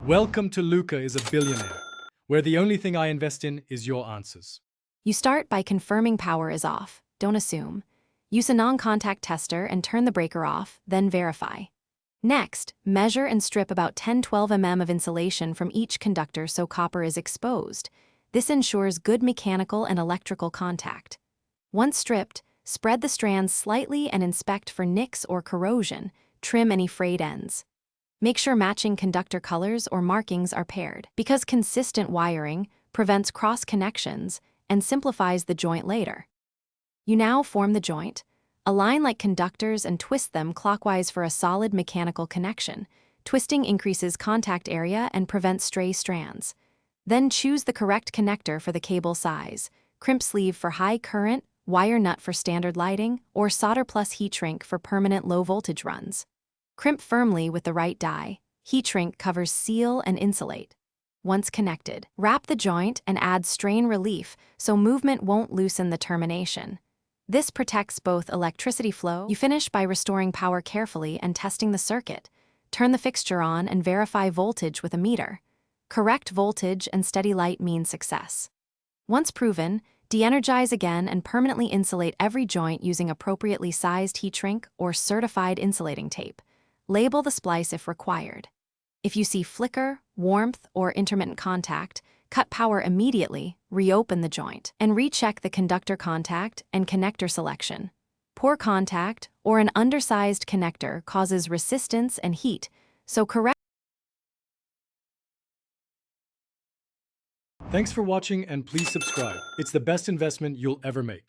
Welcome to Luca is a Billionaire, where the only thing I invest in is your answers. You start by confirming power is off. Don't assume. Use a non-contact tester and turn the breaker off, then verify. Next, measure and strip about 10-12 mm of insulation from each conductor so copper is exposed. This ensures good mechanical and electrical contact. Once stripped, spread the strands slightly and inspect for nicks or corrosion. Trim any frayed ends. Make sure matching conductor colors or markings are paired, because consistent wiring prevents cross-connections and simplifies the joint later. You now form the joint. Align like conductors and twist them clockwise for a solid mechanical connection. Twisting increases contact area and prevents stray strands. Then choose the correct connector for the cable size. Crimp sleeve for high current, wire nut for standard lighting, or solder plus heat shrink for permanent low voltage runs. Crimp firmly with the right die. Heat shrink covers seal and insulate. Once connected, wrap the joint and add strain relief so movement won't loosen the termination. This protects both electricity flow. You finish by restoring power carefully and testing the circuit. Turn the fixture on and verify voltage with a meter. Correct voltage and steady light mean success. Once proven, de-energize again and permanently insulate every joint using appropriately sized heat shrink or certified insulating tape. Label the splice if required. If you see flicker, warmth, or intermittent contact, cut power immediately, reopen the joint, and recheck the conductor contact and connector selection. Poor contact or an undersized connector causes resistance and heat, so correct. Thanks for watching and please subscribe. It's the best investment you'll ever make.